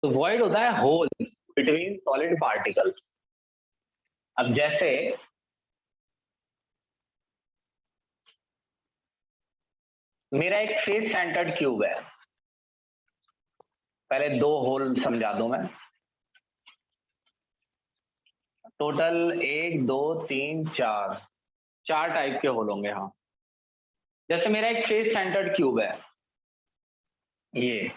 तो वॉइड होता है होल्स बिटवीन सॉलिड पार्टिकल्स। अब जैसे मेरा एक फेस सेंटर्ड क्यूब है, पहले दो होल समझा दूं मैं। टोटल 1 2 3 4 4 टाइप के होल होंगे। हाँ, जैसे मेरा एक फेस सेंटर्ड क्यूब है ये,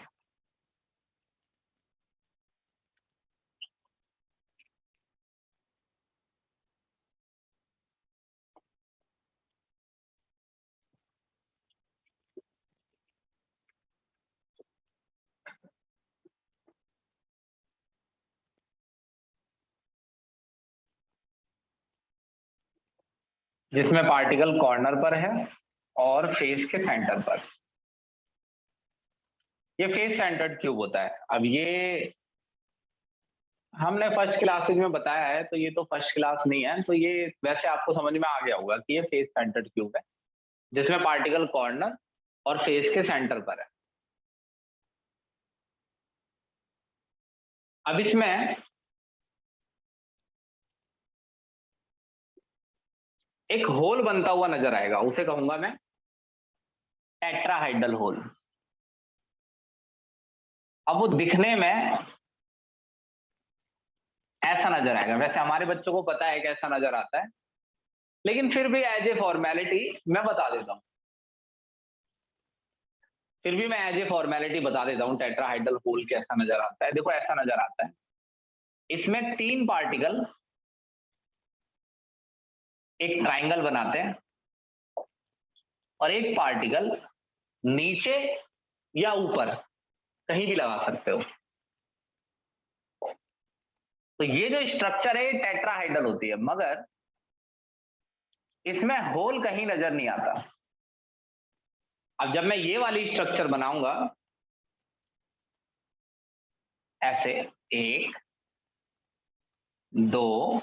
जिसमें पार्टिकल कॉर्नर पर है और फेस के सेंटर पर। ये फेस सेंटर्ड क्यूब होता है। अब ये हमने फर्स्ट क्लासेज में बताया है, तो ये तो फर्स्ट क्लास नहीं है, तो ये वैसे आपको समझ में आ गया होगा कि ये फेस सेंटर्ड क्यूब है जिसमें पार्टिकल कॉर्नर और फेस के सेंटर पर है। अब इसमें एक होल बनता हुआ नजर आएगा, उसे कहूंगा मैं टेट्राहाइड्रल होल। अब वो दिखने में ऐसा नजर आएगा। वैसे हमारे बच्चों को पता है कैसा नजर आता है, लेकिन फिर भी एज ए फॉर्मेलिटी मैं बता देता हूं। फिर भी मैं एज ए फॉर्मेलिटी बता देता हूं टेट्राहाइड्रल होल कैसा नजर आता है। देखो ऐसा नजर आता है। इसमें 3 पार्टिकल एक ट्राइंगल बनाते हैं और एक पार्टिकल नीचे या ऊपर कहीं भी लगा सकते हो। तो ये जो स्ट्रक्चर है टेट्राहाइड्रल होती है, मगर इसमें होल कहीं नजर नहीं आता। अब जब मैं ये वाली स्ट्रक्चर बनाऊंगा ऐसे 1 2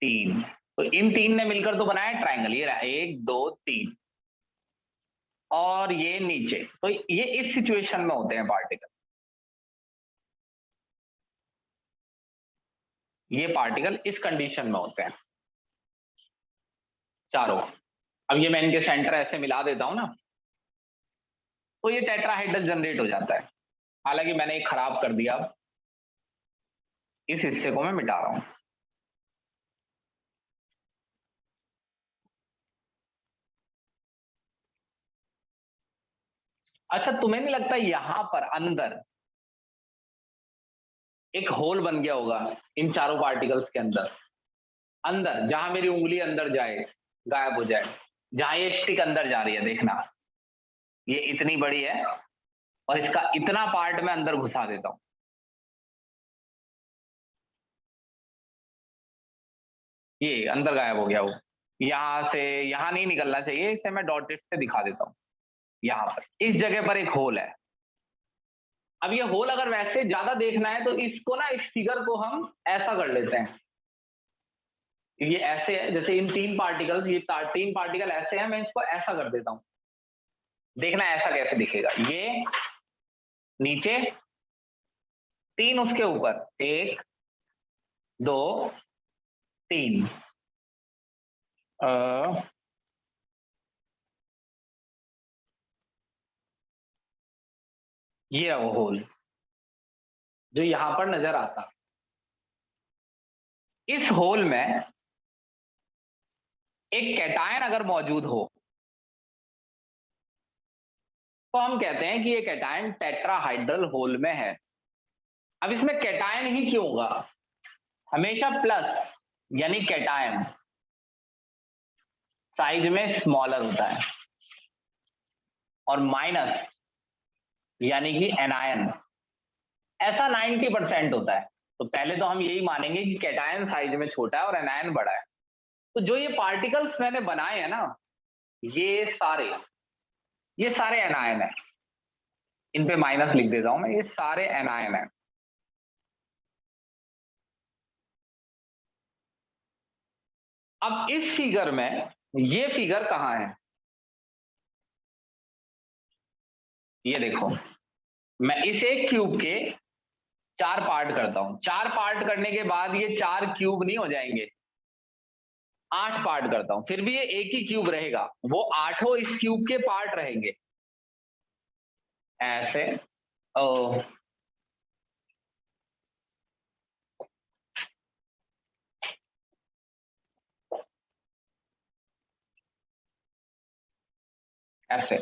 3, तो इन 3 ने मिलकर तो बनाया ट्राइंगल। ये रहा 1 2 3, और ये नीचे। तो ये इस सिचुएशन में होते हैं पार्टिकल। ये पार्टिकल इस कंडीशन में होते हैं चारों। अब ये मैं इनके सेंटर ऐसे मिला देता हूं ना, तो ये टेट्राहाइड्रल जनरेट हो जाता है। हालांकि मैंने ये खराब कर दिया, अब इस हिस्से को मैं मिटा रहा हूं। अच्छा, तुम्हें नहीं लगता यहां पर अंदर एक होल बन गया होगा इन चारों पार्टिकल्स के अंदर? अंदर जहां मेरी उंगली अंदर जाए, गायब हो जाए, जहां ये स्टिक अंदर जा रही है, देखना ये इतनी बड़ी है और इसका इतना पार्ट मैं अंदर घुसा देता हूं। ये अंदर गायब हो गया वो। यहां से यहां नहीं निकलना चाहिए, इसे मैं डॉटेड से दिखा देता हूं। यहां पर इस जगह पर एक होल है। अब ये होल अगर वैसे ज्यादा देखना है तो इसको ना, इस फिगर को हम ऐसा कर लेते हैं। ये ऐसे है, जैसे इन 3 पार्टिकल्स, ये 3 पार्टिकल ऐसे हैं, मैं इसको ऐसा कर देता हूं। देखना ऐसा कैसे दिखेगा। ये नीचे, 3 उसके ऊपर, 1 2 3। ये है वो होल जो यहां पर नजर आता। इस होल में एक कैटायन अगर मौजूद हो तो हम कहते हैं कि ये कैटायन टेट्राहाइड्रल होल में है। अब इसमें कैटायन ही क्यों होगा? हमेशा प्लस यानी कैटायन साइज में स्मॉलर होता है, और माइनस यानी कि एनायन ऐसा 90% होता है। तो पहले तो हम यही मानेंगे कि कैटायन साइज में छोटा है और एनायन बड़ा है। तो जो ये पार्टिकल्स मैंने बनाए हैं ना, ये सारे एनायन है। इन पे माइनस लिख देता हूं मैं, ये सारे एनायन है। अब इस फिगर में ये फिगर कहां है? ये देखो, मैं इस एक क्यूब के 4 पार्ट करता हूं। 4 पार्ट करने के बाद ये 4 क्यूब नहीं हो जाएंगे, 8 पार्ट करता हूं, फिर भी ये एक ही क्यूब रहेगा, वो 8 इस क्यूब के पार्ट रहेंगे ऐसे। ओ ऐसे।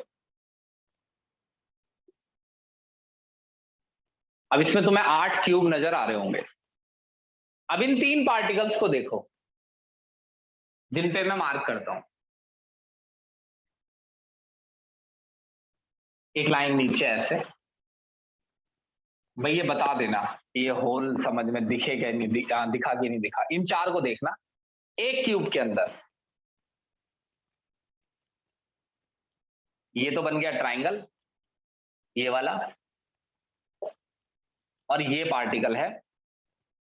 अब इसमें तुम्हें 8 क्यूब नजर आ रहे होंगे। अब इन 3 पार्टिकल्स को देखो जिन पे मैं मार्क करता हूं। एक लाइन नीचे ऐसे। भाई ये बता देना ये होल समझ में दिखे क्या नहीं दिखा कि नहीं दिखा। इन 4 को देखना एक क्यूब के अंदर। ये तो बन गया ट्राइंगल, ये वाला, और ये पार्टिकल है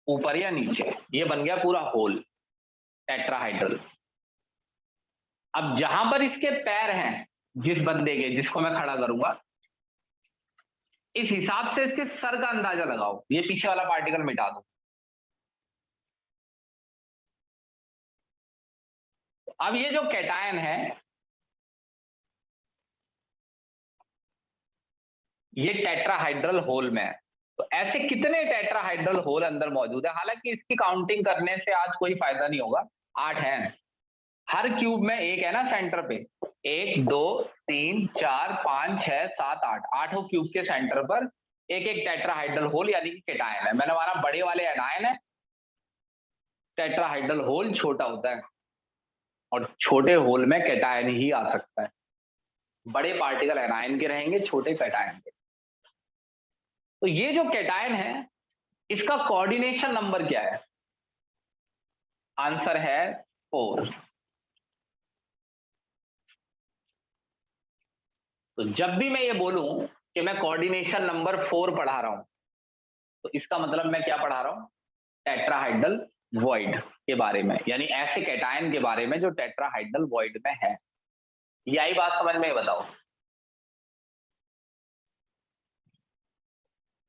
ऊपर या नीचे, ये बन गया पूरा होल टेट्राहाइड्रल। अब जहां पर इसके पैर हैं, जिस बंदे के जिसको मैं खड़ा करूंगा, इस हिसाब से इसके सर का अंदाजा लगाओ। ये पीछे वाला पार्टिकल मिटा दो। अब ये जो कैटायन है, ये टेट्राहाइड्रल होल में है। तो ऐसे कितने टेट्राहाइड्रल होल अंदर मौजूद है? हालांकि इसकी काउंटिंग करने से आज कोई फायदा नहीं होगा। 8 हैं हर क्यूब में, एक है ना सेंटर पे। 1 2 3 4 5 6 7 8, 8 क्यूब के सेंटर पर एक एक टेट्राहाइड्रल होल यानी कि कैटायन है। मैंने माना बड़े वाले एनायन है, टेट्राहाइड्रल होल छोटा होता है, और छोटे होल में कैटायन ही आ सकता है। बड़े पार्टिकल एनायन के रहेंगे, छोटे कैटायन के। तो ये जो कैटायन है, इसका कोऑर्डिनेशन नंबर क्या है? आंसर है 4। तो जब भी मैं ये बोलूं कि मैं कोऑर्डिनेशन नंबर 4 पढ़ा रहा हूं, तो इसका मतलब मैं क्या पढ़ा रहा हूं? टेट्राहाइड्रल वॉइड के बारे में, यानी ऐसे कैटायन के बारे में जो टेट्राहाइड्रल वॉइड में है। ये आई बात समझ में? बताओ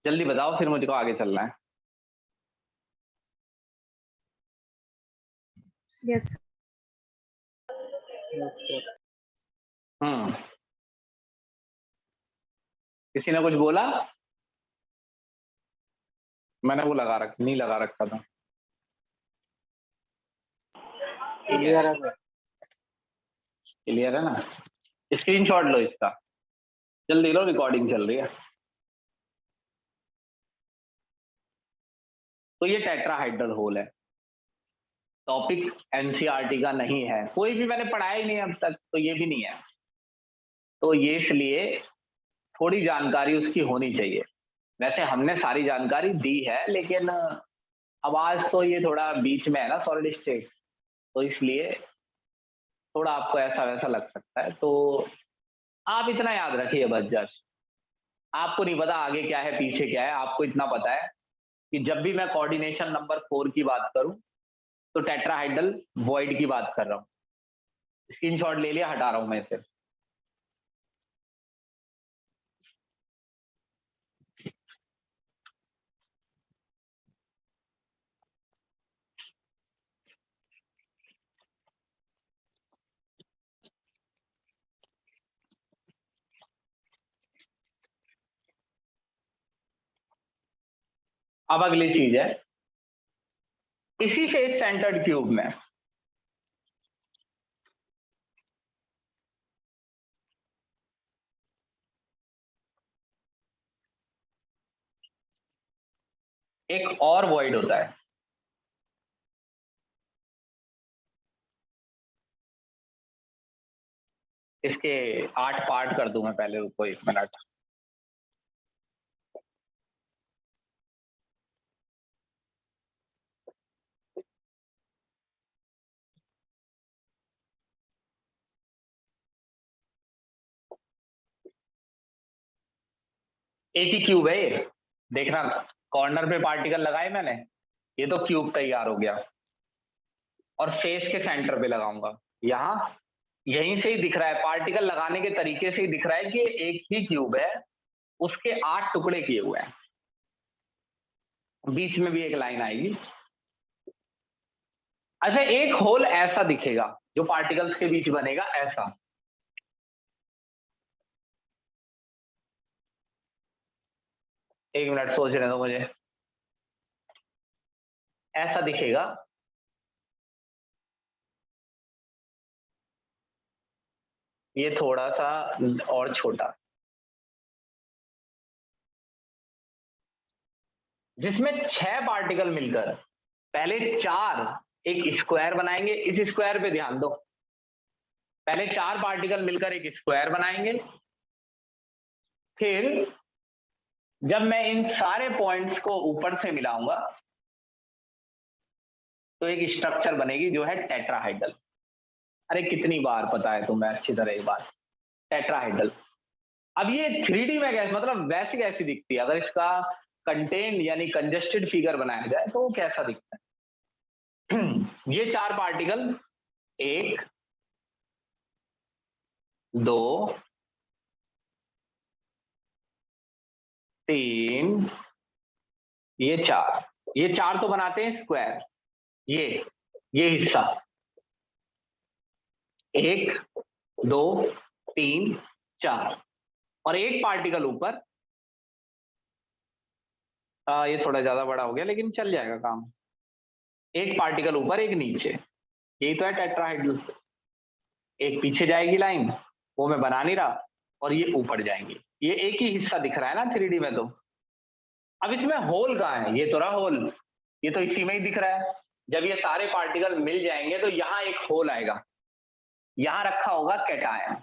जल्दी बताओ, फिर मुझको आगे चलना है। यस। किसी ने कुछ बोला? मैंने वो नहीं लगा रखा था। क्लियर है? क्लियर है ना? स्क्रीनशॉट लो इसका, जल्दी लो, रिकॉर्डिंग चल रही है। तो ये टेट्राहाइड्रल होल है। टॉपिक एनसीईआरटी का नहीं है, कोई भी मैंने पढ़ाया ही नहीं अब तक, तो ये भी नहीं है। तो ये इसलिए थोड़ी जानकारी उसकी होनी चाहिए। वैसे हमने सारी जानकारी दी है, लेकिन अब आज तो ये थोड़ा बीच में है ना सॉलिड स्टेट, तो इसलिए थोड़ा आपको ऐसा वैसा लग सकता है। तो आप इतना याद रखिए बस, जस्ट आपको नहीं पता आगे क्या है पीछे क्या है, आपको इतना पता है कि जब भी मैं कोऑर्डिनेशन नंबर 4 की बात करूं तो टेट्राहाइड्रल वॉइड की बात कर रहा हूं। स्क्रीनशॉट ले लिया, हटा रहा हूं मैं इसे। अब अगली चीज है, इसी फेस सेंटर्ड क्यूब में एक और वॉइड होता है। इसके 8 पार्ट कर दूं मैं पहले, रुको 1 मिनट। एक ही क्यूब है ये, देखना कॉर्नर पे पार्टिकल लगाए मैंने, ये तो क्यूब तैयार हो गया। और फेस के सेंटर पे लगाऊंगा, यहां यहीं से ही दिख रहा है, पार्टिकल लगाने के तरीके से ही दिख रहा है कि एक ही क्यूब है, उसके 8 टुकड़े किए हुए हैं, बीच में भी एक लाइन आएगी। अच्छा, एक होल ऐसा दिखेगा जो पार्टिकल्स के बीच बनेगा, ऐसा। एक मिनट सोचने दो मुझे। ऐसा दिखेगा, ये थोड़ा सा और छोटा, जिसमें 6 पार्टिकल मिलकर पहले 4 एक स्क्वायर बनाएंगे। इस स्क्वायर पे ध्यान दो, पहले 4 पार्टिकल मिलकर एक स्क्वायर बनाएंगे, फिर जब मैं इन सारे पॉइंट्स को ऊपर से मिलाऊंगा तो एक स्ट्रक्चर बनेगी जो है टेट्राहाइड्रल। अरे कितनी बार पता है तुम्हें अच्छी तरह ये बात, टेट्राहाइड्रल। अब ये 3D में कैसे, मतलब वैसी कैसी दिखती है, अगर इसका कंटेन यानी कंजेस्टेड फिगर बनाया जाए तो वो कैसा दिखता है? ये 4 पार्टिकल, 1 2 3, ये 4, ये 4 तो बनाते हैं स्क्वायर। ये हिस्सा 1 2 3 4, और एक पार्टिकल ऊपर, ये थोड़ा ज्यादा बड़ा हो गया लेकिन चल जाएगा काम। एक पार्टिकल ऊपर एक नीचे, यही तो है टेट्राहाइड्रल। एक पीछे जाएगी लाइन, वो मैं बना नहीं रहा, और ये ऊपर जाएंगी। ये एक ही हिस्सा दिख रहा है ना 3D में। तो अब इसमें होल कहाँ है? ये तो रहा होल, ये तो इसी में ही दिख रहा है। जब ये सारे पार्टिकल मिल जाएंगे तो यहाँ एक होल आएगा, यहाँ रखा होगा कैटायन।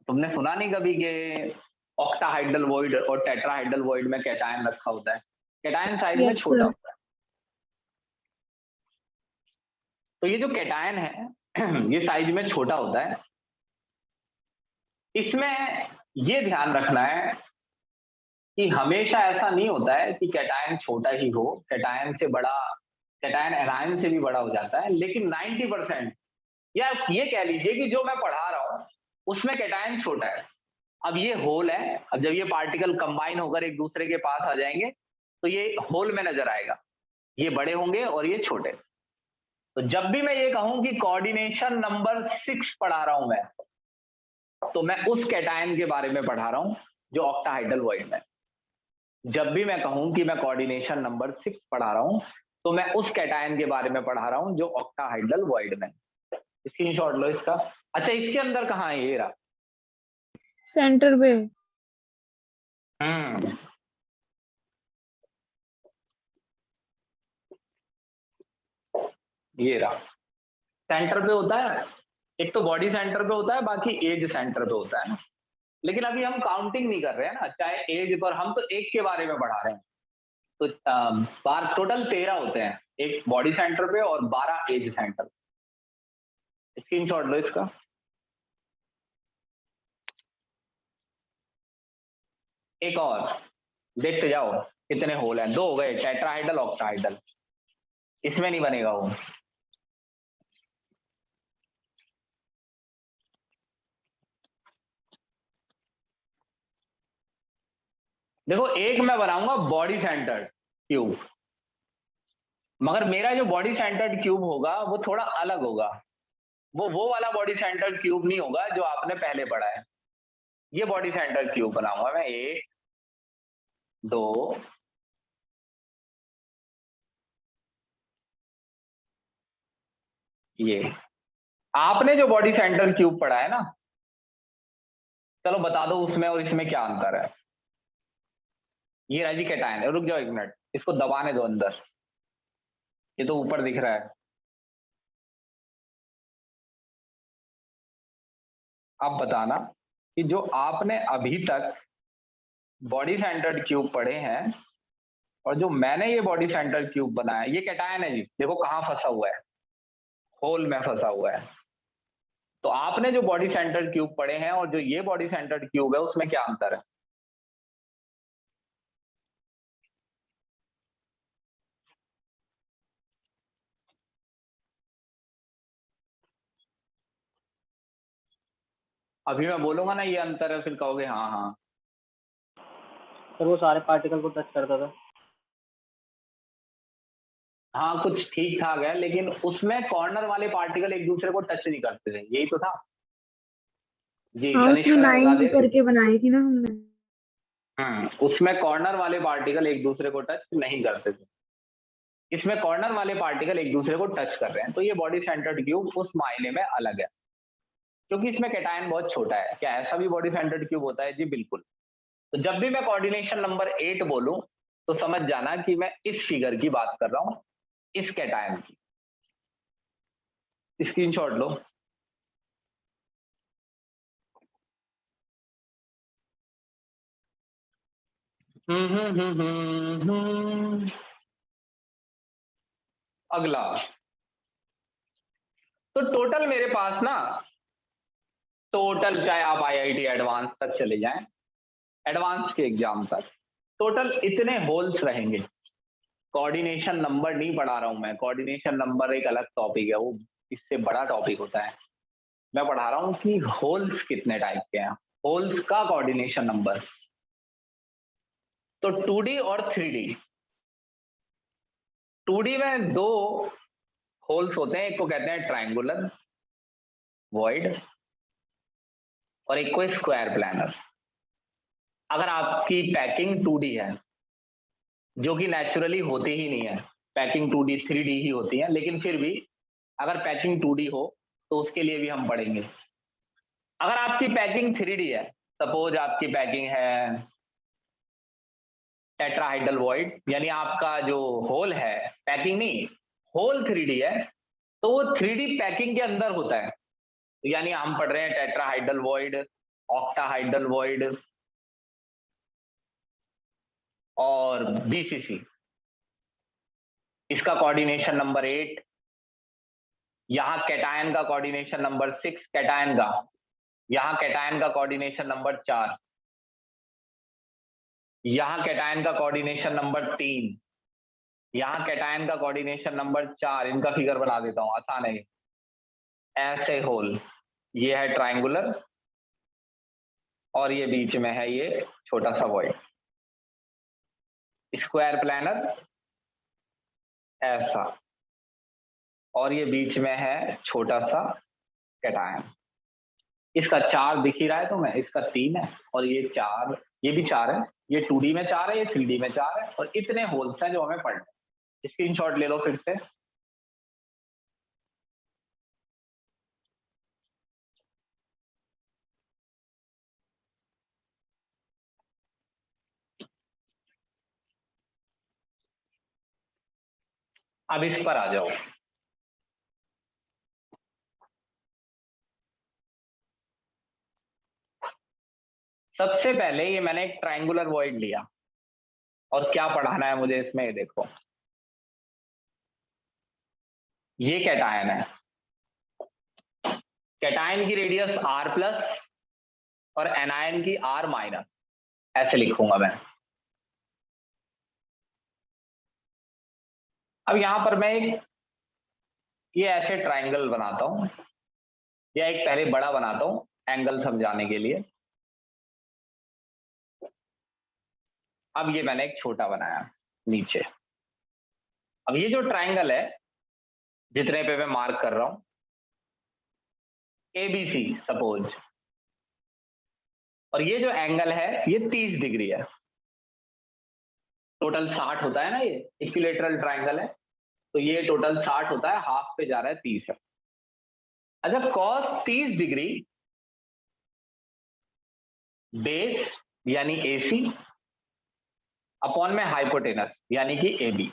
तुमने सुना नहीं कभी कि ऑक्टाहाइड्रल वॉइड और टेट्राहाइड्रल वॉइड में कैटायन रखा होता है? कैटायन साइज में यस छोटा सर। होता है। तो ये जो कैटायन है ये साइज में छोटा होता है। इसमें ये ध्यान रखना है कि हमेशा ऐसा नहीं होता है कि कैटायन छोटा ही हो, कैटायन से बड़ा, कैटायन एनायन से भी बड़ा हो जाता है, लेकिन 90%, या ये कह लीजिए कि जो मैं पढ़ा रहा हूं उसमें कैटायन छोटा है। अब ये होल है, अब जब ये पार्टिकल कंबाइन होकर एक दूसरे के पास आ जाएंगे तो ये होल में नजर आएगा, ये बड़े होंगे और ये छोटे। तो जब भी मैं ये कहूं कि कोऑर्डिनेशन नंबर 6 पढ़ा रहा हूं मैं, तो मैं उस कैटायन के बारे में पढ़ा रहा हूं जो ऑक्टाहाइड्रल वॉइड में। जब भी मैं कहूं कि मैं कोऑर्डिनेशन नंबर 6 पढ़ा रहा हूं तो मैं उस कैटायन के बारे में पढ़ा रहा हूं जो ऑक्टाहाइड्रल वॉइड में। स्क्रीनशॉट लो इसका। अच्छा, इसके अंदर कहाँ है? ये रहा। सेंटर पे। हम्म, ये रहा। सेंटर पे होता है, एक तो बॉडी सेंटर पे होता है, बाकी एज सेंटर पे होता है ना। लेकिन अभी हम काउंटिंग नहीं कर रहे हैं ना, चाहे एज पर, हम तो एक के बारे में पढ़ा रहे हैं। तो बार टोटल 13 होते हैं, एक बॉडी सेंटर पे और 12 एज सेंटर। स्क्रीनशॉट लो इसका। एक और देखते जाओ कितने होल हैं। 2 हो गए, टेट्राहाइड्रल ऑक्टाहाइड्रल। इसमें नहीं बनेगा वो। देखो, एक मैं बनाऊंगा बॉडी सेंटर्ड क्यूब, मगर मेरा जो बॉडी सेंटर्ड क्यूब होगा वो थोड़ा अलग होगा। वो वाला बॉडी सेंटर्ड क्यूब नहीं होगा जो आपने पहले पढ़ा है। ये बॉडी सेंटर्ड क्यूब बनाऊंगा मैं। 1 2 ये आपने जो बॉडी सेंटर क्यूब पढ़ा है ना, चलो बता दो उसमें और इसमें क्या अंतर है। ये रहा जी कैटायन है। रुक जाओ एक मिनट, इसको दबाने दो अंदर, ये तो ऊपर दिख रहा है। अब बताना कि जो आपने अभी तक बॉडी सेंटर्ड क्यूब पढ़े हैं और जो मैंने ये बॉडी सेंटर्ड क्यूब बनाया, ये कैटायन है जी। देखो कहाँ फंसा हुआ है, होल में फंसा हुआ है। तो आपने जो बॉडी सेंटर्ड क्यूब पढ़े हैं और जो ये बॉडी सेंटर्ड क्यूब है, उसमें क्या अंतर है? अभी मैं बोलूंगा ना ये अंतर है, फिर कहोगे हाँ हाँ। सर वो सारे पार्टिकल को टच करता था। हाँ कुछ ठीक ठाक है, लेकिन उसमें कॉर्नर वाले पार्टिकल एक दूसरे को टच नहीं करते थे, यही तो था। जी हाँ, तनिष्क उसमें ने बता लाइन दिया। करके बनाई थी ना हमने। उसमें कॉर्नर वाले पार्टिकल एक दूसरे को टच नहीं करते थे, इसमें कॉर्नर वाले पार्टिकल एक दूसरे को टच कर रहे हैं, तो ये बॉडी सेंटर्ड क्यूब उस मायने में अलग है, क्योंकि इसमें कैटायन बहुत छोटा है। क्या ऐसा भी बॉडी सेंटर्ड क्यूब होता है? जी बिल्कुल। तो जब भी मैं कोऑर्डिनेशन नंबर 8 बोलूं तो समझ जाना कि मैं इस फिगर की बात कर रहा हूं, इस कैटायन की। स्क्रीनशॉट लो। अगला, तो टोटल मेरे पास ना, टोटल चाहे आप आईआईटी एडवांस तक चले जाएं, एडवांस के एग्जाम तक, टोटल इतने होल्स रहेंगे। कोऑर्डिनेशन नंबर नहीं पढ़ा रहा हूं मैं, कोऑर्डिनेशन नंबर एक अलग टॉपिक है, वो इससे बड़ा टॉपिक होता है। मैं पढ़ा रहा हूं कि होल्स कितने टाइप के हैं, होल्स का कोऑर्डिनेशन नंबर। तो 2D और 3D, 2D में दो होल्स होते हैं, एक को कहते हैं ट्रायंगुलर वॉइड और एक को स्क्वायर प्लैनर। अगर आपकी पैकिंग 2D है, जो कि नेचुरली होती ही नहीं है, पैकिंग 2D 3D ही होती है, लेकिन फिर भी अगर पैकिंग 2D हो तो उसके लिए भी हम पढ़ेंगे। अगर आपकी पैकिंग 3D है, सपोज आपकी पैकिंग है टेट्राहाइड्रल वॉइड, यानी आपका जो होल है, पैकिंग नहीं, होल 3D है, तो वो 3D पैकिंग के अंदर होता है। यानी हम पढ़ रहे हैं टेट्राहाइड्रल वॉइड, ऑक्टाहाइड्रल वॉइड और बीसीसी। इसका कोऑर्डिनेशन नंबर 8, यहां कैटायन का कोऑर्डिनेशन नंबर 6, कैटायन का, यहां कैटायन का कोऑर्डिनेशन नंबर 4, यहां कैटायन का कोऑर्डिनेशन नंबर 3, यहां कैटायन का कोऑर्डिनेशन नंबर 4। इनका फिगर बना देता हूं, आसान है। ऐसे होल, ये है ट्रायंगुलर और ये बीच में है ये छोटा सा वॉइड। स्क्वायर प्लैनर ऐसा, और ये बीच में है छोटा सा कैटायन। इसका 4 दिख ही रहा है तुम्हें, इसका 3 है और ये 4, ये भी 4 है। ये 2D में 4 है, ये 3D में 4 है, और इतने होल्स हैं जो हमें पढ़ने। स्क्रीनशॉट ले लो फिर से। अब इस पर आ जाओ। सबसे पहले ये मैंने एक ट्रायंगुलर वॉइड लिया, और क्या पढ़ाना है मुझे इसमें, ये देखो। ये कैटायन है, कैटायन की रेडियस R+ और एनायन की R-, ऐसे लिखूंगा मैं। अब यहां पर मैं एक ये ऐसे ट्रायंगल बनाता हूं, या एक पहले बड़ा बनाता हूं एंगल समझाने के लिए। अब ये मैंने एक छोटा बनाया नीचे। अब ये जो ट्रायंगल है, जितने पे मैं मार्क कर रहा हूं, ABC सपोज, और ये जो एंगल है ये 30 डिग्री है। टोटल 60 होता है ना, ये इक्विलेटरल ट्रायंगल है, तो ये टोटल 60 होता है, हाफ पे जा रहा है 30 है। अच्छा, cos 30 डिग्री बेस यानी AC अपॉन में हाइपोटेनस यानी कि AB।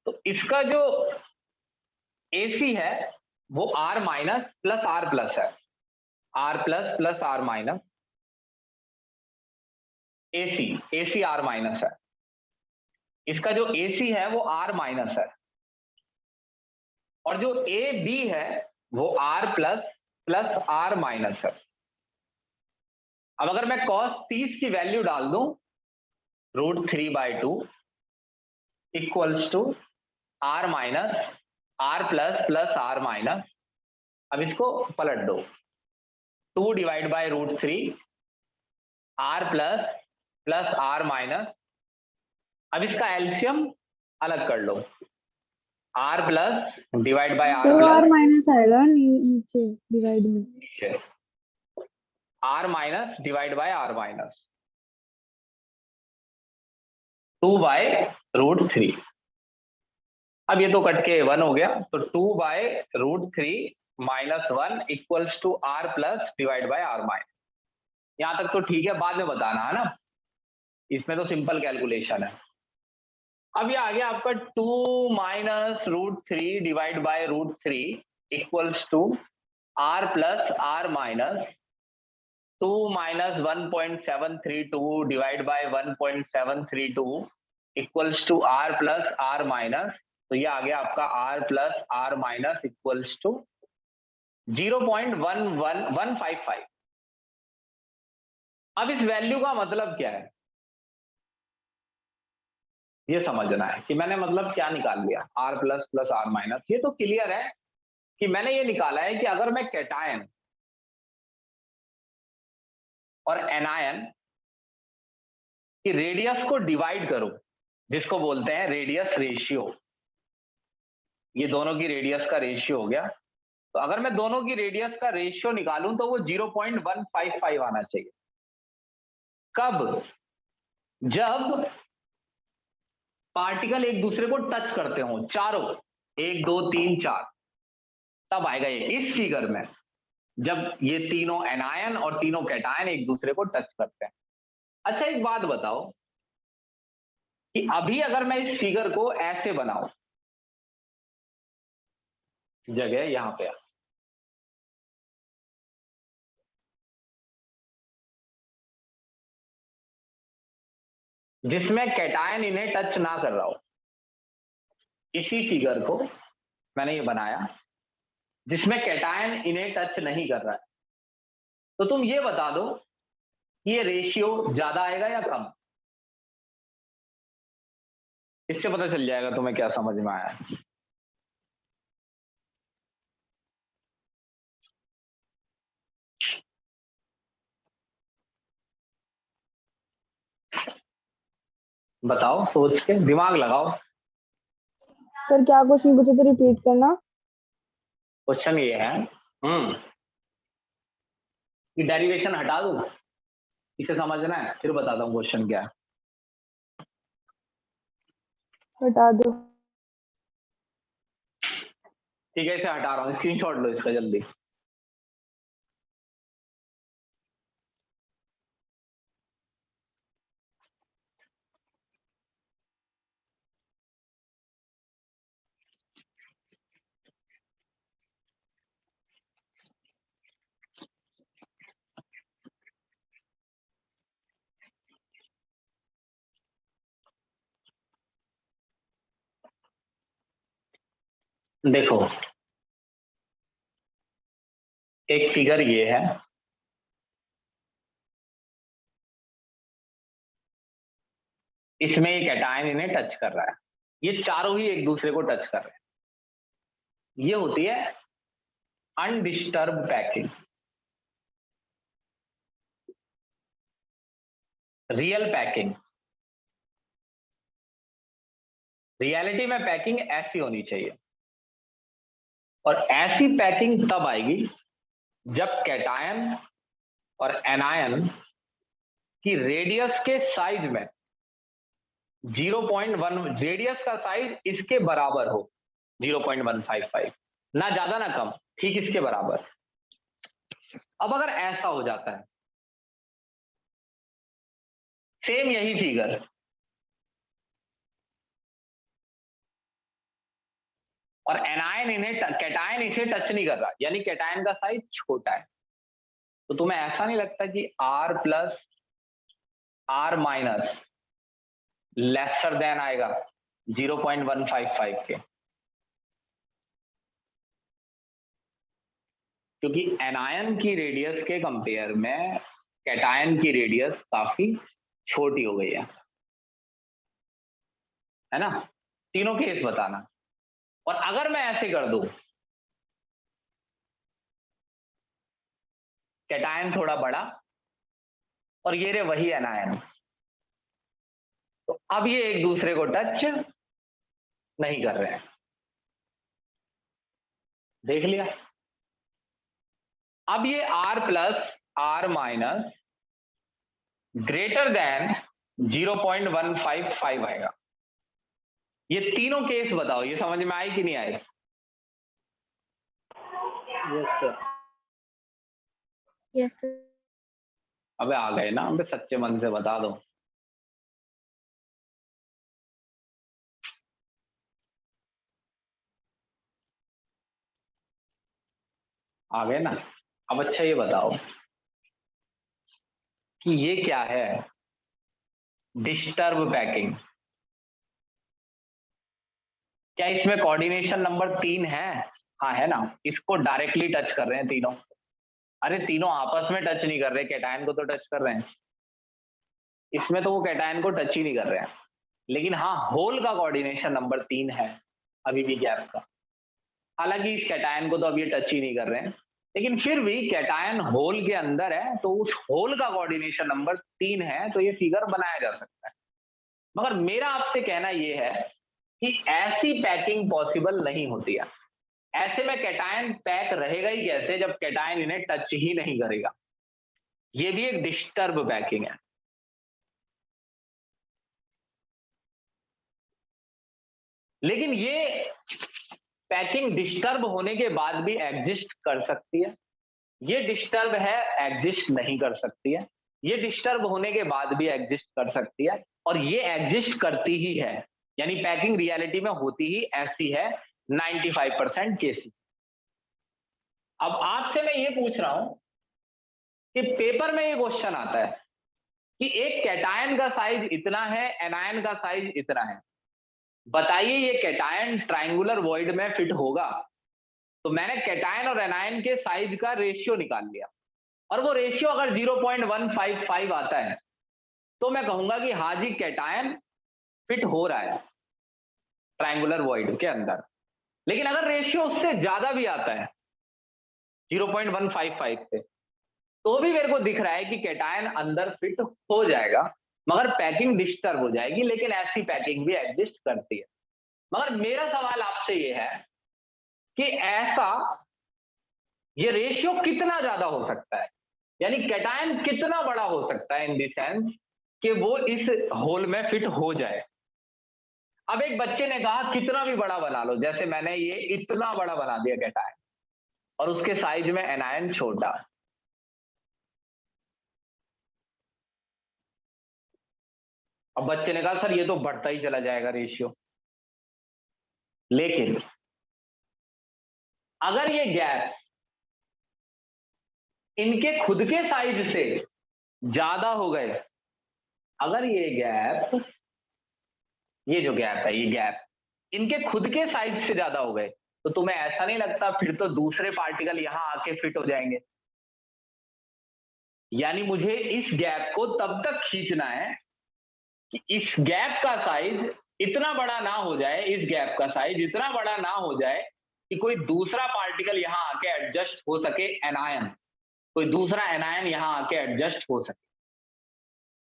तो इसका जो AC है वो R- प्लस R+ है, R+ plus R-, AC R- है। इसका जो AC है वो R- है, और जो AB है वो R+ प्लस R- है। अब अगर मैं cos 30 की वैल्यू डाल दूं √3/2 equals to R- R+ plus R-। अब इसको पलट दो, 2 divide by √3 r plus r minus, अब इसका एलसीएम अलग कर लो, r plus divide by r sir वो आर प्लस माइनस आएगा नीचे डिवाइड में। r minus divide by r minus 2 by √3। अब ये तो कट के 1 हो गया, तो 2 by √3 minus 1 equals to r plus divide by r minus. यहां तक तो ठीक है, बाद में बताना है ना, इसमें तो सिंपल कैलकुलेशन है। अब ये आ गया आपका 2 minus √3 divide by √3 equals to r plus r minus 2 minus 1.732 divide by 1.732 equals to r plus r minus, तो ये आ गया आपका r plus r minus equals to 0.11155। अब इस वैल्यू का मतलब क्या है ये समझना है कि मैंने मतलब क्या निकाल लिया, r plus plus r minus. ये तो क्लियर है कि मैंने ये निकाला है कि अगर मैं कैटायन और एनायन कि रेडियस को डिवाइड करो, जिसको बोलते हैं रेडियस रेशियो, ये दोनों की रेडियस का रेशियो हो गया, तो अगर मैं दोनों की रेडियस का रेशियो निकालूं तो वो 0.155 आना चाहिए। कब? जब पार्टिकल एक दूसरे को टच करते हो, चारों, 1 2 3 4, तब आएगा ये इस फिगर में, जब ये तीनों एनायन और तीनों कैटायन एक दूसरे को टच करते हैं। अच्छा एक बात बताओ कि अभी अगर मैं इस फिगर को ऐसे बनाऊं, जगह यहां पे, जिसमें कैटायन इन्हें टच ना कर रहा हो, इसी फिगर को मैंने ये बनाया जिसमें कैटायन इन्हें टच नहीं कर रहा है, तो तुम ये बता दो कि ये रेशियो ज्यादा आएगा या कम? इससे पता चल जाएगा तुम्हें क्या समझ में आया। बताओ, सोच के दिमाग लगाओ। सर क्या क्वेश्चन पूछे थे, रिपीट करना। क्वेश्चन ये है कि डेरिवेशन हटा दूं, इसे समझना है, फिर बताता हूँ क्वेश्चन क्या है। बता दो। ठीक है, इसे हटा रहा हूँ, स्क्रीनशॉट लो इसका जल्दी। देखो, एक फिगर ये है, इसमें एक कैटायन इन्हें टच कर रहा है, ये चारों ही एक दूसरे को टच कर रहे हैं। ये होती है undisturbed packing. Real packing, reality में पैकिंग ऐसी होनी चाहिए, और ऐसी पैकिंग तब आएगी जब कैटायन और एनायन की रेडियस के साइज में 0.1, रेडियस का साइज इसके बराबर हो, 0.155, ना ज्यादा ना कम, ठीक इसके बराबर। अब अगर ऐसा हो जाता है, सेम यही फिगर, और एनायन इन्हें कैटायन इसे टच नहीं कर रहा, यानी कैटायन का साइज छोटा है, तो तुम्हें ऐसा नहीं लगता कि r plus r minus lesser than आएगा 0.155 के? क्योंकि एनायन की रेडियस के कंपेयर में कैटायन की रेडियस काफी छोटी हो गई है ना? तीनों केस बताना। और अगर मैं ऐसे कर दूं, कैटायन थोड़ा बड़ा, और ये रे वही एनायन। तो अब ये एक दूसरे को टच नहीं कर रहे हैं, देख लिया। अब ये R plus R minus greater than 0.155 आएगा। ये तीनों केस बताओ, ये समझ में आई कि नहीं आई? Yes sir. Yes sir. अबे आ गए ना, अबे सच्चे मन से बता दो। आ गए ना? अब अच्छा ये बताओ कि ये क्या है? Disturb packing. क्या इसमें कोऑर्डिनेशन नंबर 3 है? हाँ है ना। इसको डायरेक्टली टच कर रहे हैं तीनों। अरे तीनों आपस में टच नहीं कर रहे, कैटायन को तो टच कर रहे हैं। इसमें तो वो कैटायन को टच ही नहीं कर रहे हैं, लेकिन हाँ होल का कोऑर्डिनेशन नंबर 3 है अभी भी गैप का। हालांकि इस कैटायन को तो अब ये टच ही नहीं कर रहे हैं, लेकिन फिर भी कैटायन होल के अंदर है, तो उस होल का कोऑर्डिनेशन नंबर 3 है, तो ये फिगर बनाया जा सकता है। मगर मेरा आपसे कहना ये है कि ऐसी पैकिंग पॉसिबल नहीं होती है। ऐसे में कैटायन पैक रहेगा ही कैसे जब कैटायन इन्हें टच ही नहीं करेगा? ये भी एक डिस्टर्ब पैकिंग है। लेकिन ये पैकिंग डिस्टर्ब होने के बाद भी एग्जिस्ट कर सकती है, ये डिस्टर्ब है एग्जिस्ट नहीं कर सकती है, ये डिस्टर्ब होने के बाद भी एग्जिस्ट कर सकती है, और ये एग्जिस्ट करती ही है। यानी पैकिंग रियलिटी में होती ही ऐसी है 95% केसेस। अब आपसे मैं ये पूछ रहा हूं कि पेपर में ये क्वेश्चन आता है कि एक कैटायन का साइज इतना है, एनायन का साइज इतना है, बताइए ये कैटायन ट्रायंगुलर वॉइड में फिट होगा? तो मैंने कैटायन और एनायन के साइज का रेशियो निकाल लिया, और वो रेशियो अगर 0.155 आता है तो मैं कहूंगा कि हाँ जी कैटायन फिट हो रहा है ट्रायंगुलर वॉइड के अंदर। लेकिन अगर रेशियो उससे ज्यादा भी आता है 0.155 से, तो भी मेरे को दिख रहा है कि कैटायन अंदर फिट हो जाएगा, मगर पैकिंग डिस्टर्ब हो जाएगी। लेकिन ऐसी पैकिंग भी एग्जिस्ट करती है। मगर मेरा सवाल आपसे ये है कि ऐसा ये रेशियो कितना ज्यादा हो सकता है, यानी कैटायन कितना बड़ा हो सकता है इन द सेंस कि वो इस होल में फिट हो जाए। अब एक बच्चे ने कहा कितना भी बड़ा बना लो, जैसे मैंने ये इतना बड़ा बना दिया कैटायन, और उसके साइज में एनायन छोटा। अब बच्चे ने कहा सर ये तो बढ़ता ही चला जाएगा रेशियो। लेकिन अगर ये गैप इनके खुद के साइज से ज्यादा हो गए, अगर ये गैप, ये जो गैप है, ये गैप इनके खुद के साइज से ज्यादा हो गए, तो तुम्हें ऐसा नहीं लगता फिर तो दूसरे पार्टिकल यहां आके फिट हो जाएंगे? यानी मुझे इस गैप को तब तक खींचना है कि इस गैप का साइज इतना बड़ा ना हो जाए, इस गैप का साइज इतना बड़ा ना हो जाए कि कोई दूसरा पार्टिकल यहां आके एडजस्ट हो सके, एनायन, कोई दूसरा एनायन यहां आके एडजस्ट हो सके।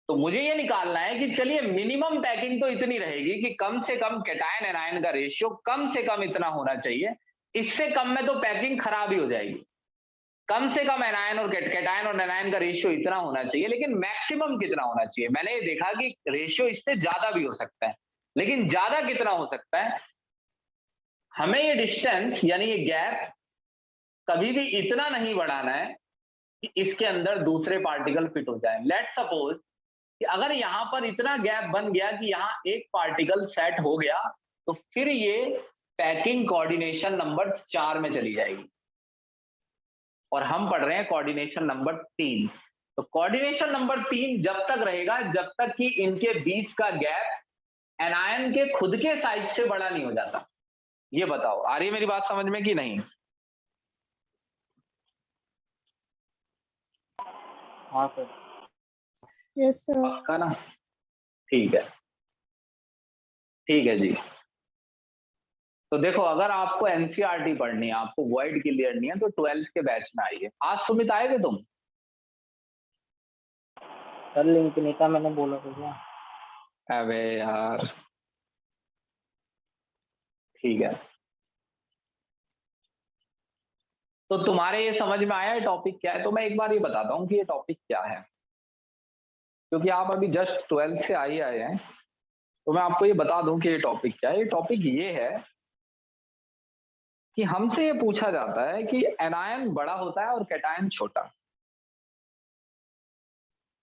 तो मुझे ये निकालना है कि चलिए मिनिमम पैकिंग तो इतनी रहेगी कि कम से कम कैटायन एनायन का रेशियो कम से कम इतना होना चाहिए, इससे कम में तो पैकिंग खराब ही हो जाएगी। कम से कम एनायन और कैटायन और एनायन का रेशियो इतना होना चाहिए, लेकिन मैक्सिमम कितना होना चाहिए? मैंने ये देखा कि रेशियो इससे ज्यादा भी हो सकता है, लेकिन ज्यादा कितना हो सकता है? हमें ये डिस्टेंस यानी ये गैप कभी भी इतना नहीं बढ़ाना है कि इसके अंदर दूसरे पार्टिकल फिट हो जाए। लेट्स सपोज कि अगर यहां पर इतना गैप बन गया कि यहां एक पार्टिकल सेट हो गया, तो फिर ये पैकिंग कोऑर्डिनेशन नंबर 4 में चली जाएगी, और हम पढ़ रहे हैं कोऑर्डिनेशन नंबर 3। तो कोऑर्डिनेशन नंबर 3 जब तक रहेगा जब तक कि इनके बीच का गैप एनायन के खुद के साइज से बड़ा नहीं हो जाता। ये बताओ आ रही है मेरी बात समझ में कि नहीं? हाँ सर। Yes sir. पक्का ना? ठीक है, ठीक है जी। तो देखो अगर आपको एनसीईआरटी पढ़नी है, आपको वॉइड क्लियर नहीं है, तो 12th के बैच में आइए। आज सुमित आए थे तुम? सर लिंक नहीं था, मैंने बोला था क्या? अबे यार, ठीक है। तो तुम्हारे ये समझ में आया टॉपिक क्या है? तो मैं एक बार ये बताता हूँ कि ये टॉपिक क्या है, क्योंकि आप अभी जस्ट 12th से आए हैं। तो मैं आपको ये बता दूं कि ये टॉपिक क्या है। ये टॉपिक ये है कि हमसे ये पूछा जाता है कि एनायन बड़ा होता है और कैटायन छोटा।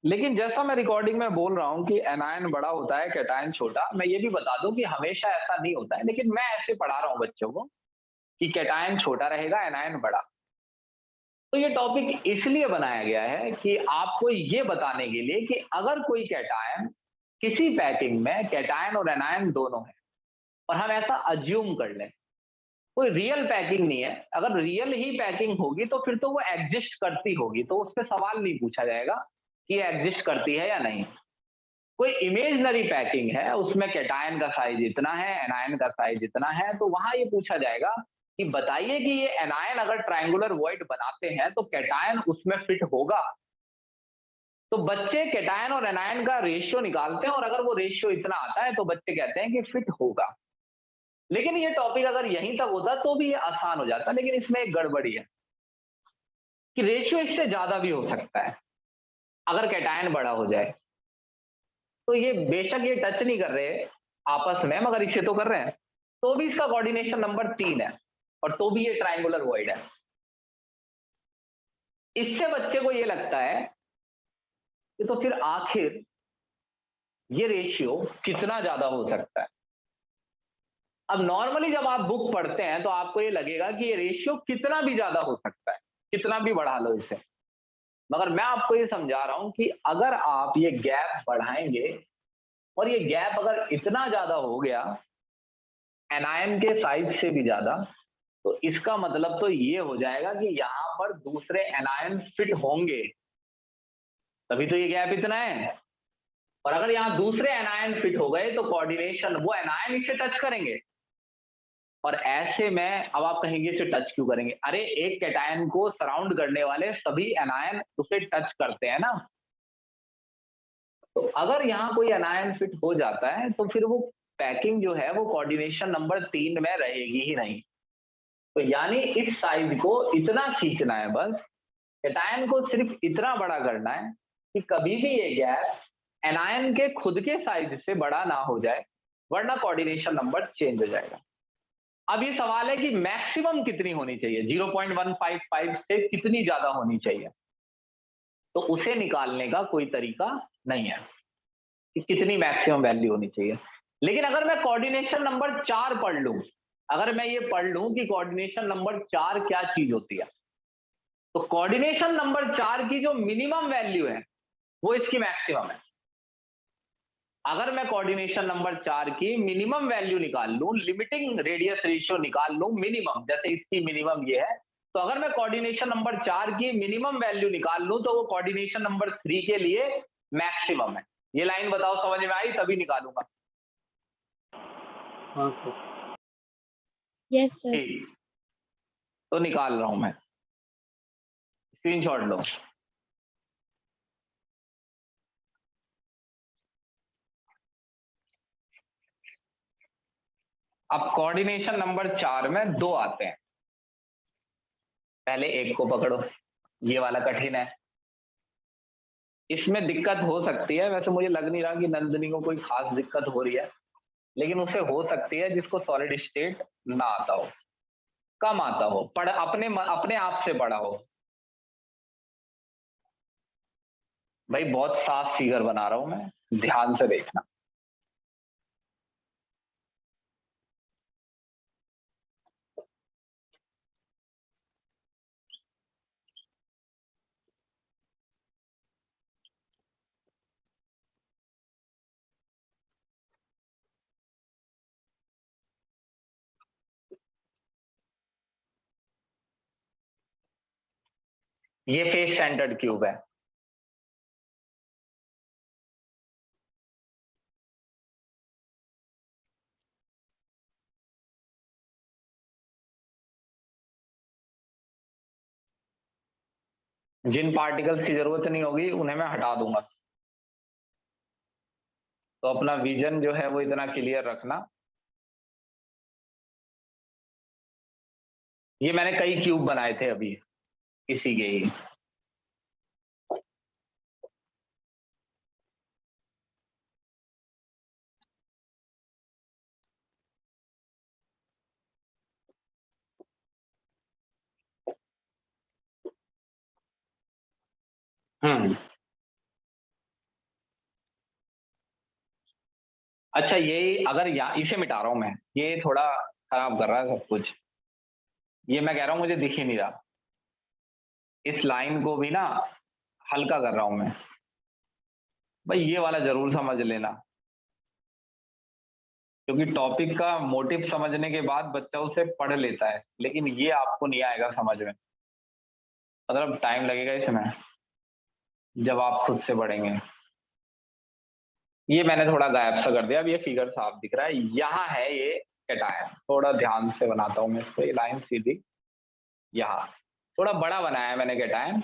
लेकिन जैसा मैं रिकॉर्डिंग में बोल रहा हूं कि एनायन बड़ा होता है कैटायन छोटा, मैं ये भी बता दूं कि हमेशा ऐसा नहीं होता है, लेकिन मैं ऐसे पढ़ा रहा हूं बच्चों को कि कैटायन छोटा रहेगा, एनायन बड़ा। तो ये टॉपिक इसलिए बनाया गया है कि आपको ये बताने के लिए कि अगर कोई कैटायन किसी पैकिंग में कैटायन और एनायन दोनों है और हम ऐसा अज्यूम कर लें, कोई रियल पैकिंग नहीं है, अगर रियल ही पैकिंग होगी तो फिर तो वो एग्जिस्ट करती होगी, तो उस पर सवाल नहीं पूछा जाएगा कि ये एग्जिस्ट करती है या नहीं। कोई इमेजनरी पैकिंग है, उसमें कैटायन का साइज इतना है, एनायन का साइज इतना है, तो वहां ये पूछा जाएगा कि बताइए कि ये एनायन अगर ट्रायंगुलर वॉइड बनाते हैं तो कैटायन उसमें फिट होगा। तो बच्चे कैटायन और एनायन का रेशियो निकालते हैं और अगर वो रेशियो इतना आता है तो बच्चे कहते हैं कि फिट होगा। लेकिन ये टॉपिक अगर यहीं तक होता तो भी ये आसान हो जाता, लेकिन इसमें एक गड़बड़ी है कि रेशियो इससे ज्यादा भी हो सकता है अगर कैटायन बड़ा हो जाए। तो ये बेशक ये टच नहीं कर रहे आपस में, मगर इसे तो कर रहे हैं, तो भी इसका कोऑर्डिनेशन नंबर 3 है और तो भी ये ट्रायंगुलर वॉइड है। इससे बच्चे को ये लगता है कि तो फिर आखिर ये रेशियो कितना ज्यादा हो सकता है। अब नॉर्मली जब आप बुक पढ़ते हैं तो आपको ये लगेगा कि ये रेशियो कितना भी ज्यादा हो सकता है, कितना भी बढ़ा लो इसे। मगर मैं आपको ये समझा रहा हूं कि अगर आप ये गैप बढ़ाएंगे और ये गैप अगर इतना ज्यादा हो गया एनायन के साइज से भी ज्यादा, तो इसका मतलब तो ये हो जाएगा कि यहां पर दूसरे एनायन फिट होंगे, तभी तो ये गैप इतना है। और अगर यहां दूसरे एनायन फिट हो गए तो कोऑर्डिनेशन, वो एनायन इससे टच करेंगे। और ऐसे में अब आप कहेंगे इसे टच क्यों करेंगे? अरे एक कैटायन को सराउंड करने वाले सभी एनायन उसे टच करते हैं ना। तो अगर यहाँ कोई एनायन फिट हो जाता है तो फिर वो पैकिंग जो है वो कोऑर्डिनेशन नंबर 3 में रहेगी ही नहीं। तो यानी इस साइज को इतना खींचना है बस, कैटायन को सिर्फ इतना बड़ा करना है कि कभी भी ये गैप एनायन के खुद के साइज से बड़ा ना हो जाए, वरना कोऑर्डिनेशन नंबर चेंज हो जाएगा। अब ये सवाल है कि मैक्सिमम कितनी होनी चाहिए, 0.155 से कितनी ज्यादा होनी चाहिए? तो उसे निकालने का कोई तरीका नहीं है कि कितनी मैक्सिमम वैल्यू होनी चाहिए। लेकिन अगर मैं कोऑर्डिनेशन नंबर 4 पढ़ लूं, अगर मैं ये पढ़ लूं कि कोऑर्डिनेशन नंबर 4 क्या चीज होती है, तो कोऑर्डिनेशन नंबर 4 की जो मिनिमम वैल्यू है वो इसकी मैक्सिमम है। अगर मैं कोऑर्डिनेशन नंबर 4 की मिनिमम वैल्यू निकाल लूं, लिमिटिंग रेडियस रेशियो निकाल लूं मिनिमम, जैसे इसकी मिनिमम ये है, तो अगर मैं कोऑर्डिनेशन नंबर 4 की मिनिमम वैल्यू निकाल लूं तो वो कोऑर्डिनेशन नंबर 3 के लिए मैक्सिमम है। ये लाइन बताओ समझ में आई? तभी निकालूंगा। हाँ सर। Yes sir. ठीक, तो निकाल रहा हूं मैं, स्क्रीनशॉट लो। अब कोऑर्डिनेशन नंबर 4 में 2 आते हैं। पहले एक को पकड़ो, ये वाला कठिन है, इसमें दिक्कत हो सकती है। वैसे मुझे लग नहीं रहा कि नंदिनी को कोई खास दिक्कत हो रही है, लेकिन उसे हो सकती है जिसको सॉलिड स्टेट ना आता हो, कम आता हो, पढ़ अपने आप से पढ़ा हो। भाई बहुत साफ फिगर बना रहा हूं मैं, ध्यान से देखना। ये फेस सेंटर्ड क्यूब है। जिन पार्टिकल्स की जरूरत नहीं होगी उन्हें मैं हटा दूंगा। तो अपना विजन जो है वो इतना क्लियर रखना। ये मैंने कई क्यूब बनाए थे अभी इसी के ही। अच्छा, ये अगर इसे मिटा रहा हूं मैं, ये थोड़ा खराब कर रहा है सब कुछ। ये मैं कह रहा हूं मुझे दिख ही नहीं रहा। इस लाइन को भी ना हल्का कर रहा हूं मैं। भाई ये वाला जरूर समझ लेना, क्योंकि टॉपिक का मोटिव समझने के बाद बच्चा उसे पढ़ लेता है, लेकिन ये आपको नहीं आएगा समझ में। मतलब टाइम लगेगा इसमें जब आप खुद से पढ़ेंगे। ये मैंने थोड़ा गायब सा कर दिया, अब ये फिगर साफ दिख रहा है। यहाँ है ये कैटायन, थोड़ा ध्यान से बनाता हूँ मैं इसको। ये लाइन सीधी यहाँ थोड़ा बड़ा बनाया है मैंने कैटायन,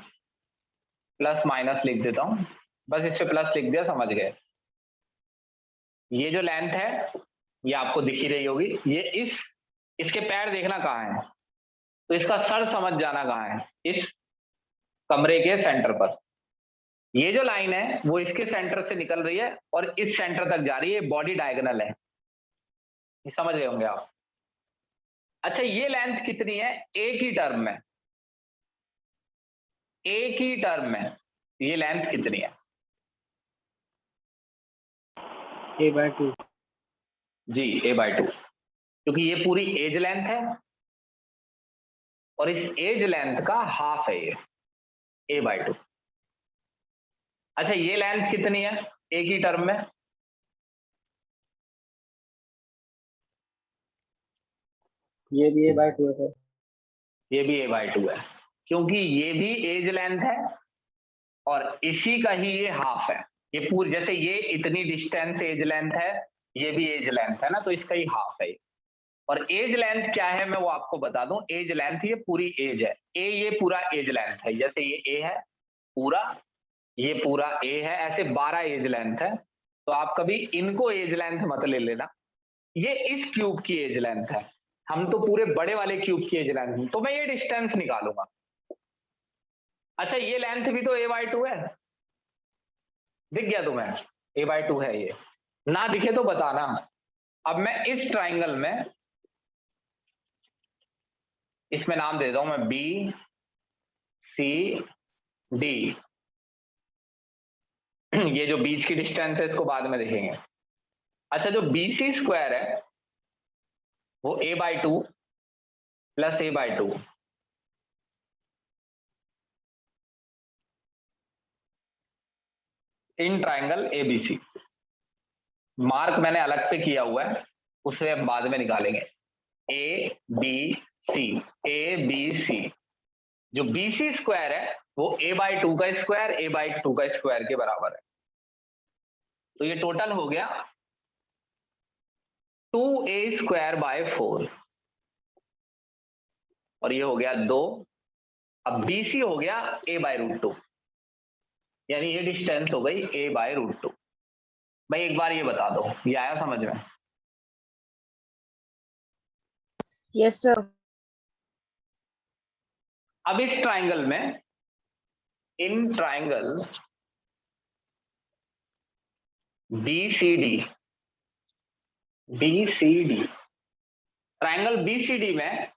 प्लस माइनस लिख देता हूँ, बस इस पे प्लस लिख दिया, समझ गए। ये जो लेंथ है ये आपको दिख ही रही होगी। ये इसके पैर देखना कहाँ है, तो इसका सर समझ जाना कहाँ है, इस कमरे के सेंटर पर। ये जो लाइन है वो इसके सेंटर से निकल रही है और इस सेंटर तक जा रही है, बॉडी डायगोनल है, ये समझ रहे होंगे आप। अच्छा, ये लेंथ कितनी है एक ही टर्म में, एक ही टर्म में ये लेंथ कितनी है? a/2। जी a/2, क्योंकि ये पूरी एज लेंथ है और इस एज लेंथ का हाफ है ये a/2। अच्छा, ये लेंथ कितनी है एक ही टर्म में? ये भी a/2 है सर। ये भी a/2 है, क्योंकि ये भी एज लेंथ है और इसी का ही ये हाफ है। ये पूरी, जैसे ये इतनी डिस्टेंस एज लेंथ है, ये भी एज लेंथ है ना, तो इसका ही हाफ है। और एज लेंथ क्या है मैं वो आपको बता दूं। एज लेंथ ये पूरी एज है, ये पूरा एज लेंथ है। जैसे ये ए है पूरा, ये पूरा ए है, ऐसे 12 एज लेंथ है। तो आप कभी इनको एज लेंथ मत ले लेना। ये इस क्यूब की एज लेंथ है, हम तो पूरे बड़े वाले क्यूब की एज लेंथ, तो मैं ये डिस्टेंस निकालूंगा। अच्छा, ये लेंथ भी तो a/2 है, दिख गया तुम्हें? a/2 है ये, ना दिखे तो बताना। अब मैं इस ट्राइंगल में, इसमें नाम दे देता हूं मैं बी सी डी। ये जो बीच की डिस्टेंस है इसको बाद में देखेंगे। अच्छा, जो BC स्क्वायर है वो a/2 plus a/2, in triangle ABC। Mark मैंने अलग से किया हुआ है, उसे अब बाद में निकालेंगे। ABC जो BC स्क्वायर है वो a/2 का स्क्वायर a/2 का स्क्वायर के बराबर है। तो ये टोटल हो गया 2a² 4 और ये हो गया 2। अब BC हो गया a/√2, यानी ये डिस्टेंस हो गई a/√2। भाई एक बार ये बता दो, ये आया समझ में? Yes sir. अब इस ट्राइंगल में, in triangle BCD triangle BCD में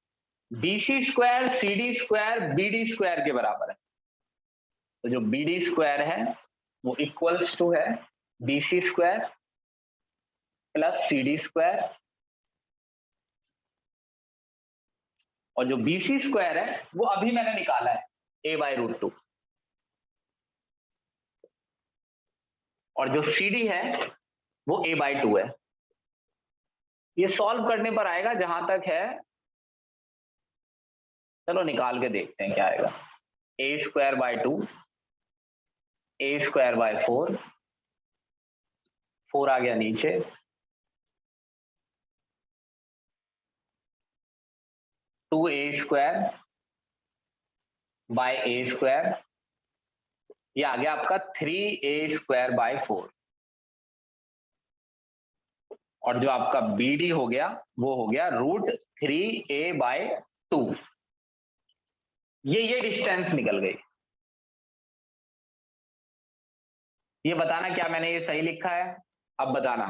BC square CD square BD square के बराबर है। तो जो BD स्क्वायर है वो इक्वल्स टू है BC square plus CD square, और जो BC स्क्वायर है वो अभी मैंने निकाला है a/√2, और जो CD है वो a/2 है। ये सॉल्व करने पर आएगा जहां तक है, चलो निकाल के देखते हैं क्या आएगा। a²/2 a²/4, 4 आ गया नीचे, 2a² बाय a², ये आ गया आपका 3a² 4। और जो आपका BD हो गया वो हो गया √3a/2। ये डिस्टेंस निकल गई। ये बताना क्या मैंने ये सही लिखा है? अब बताना,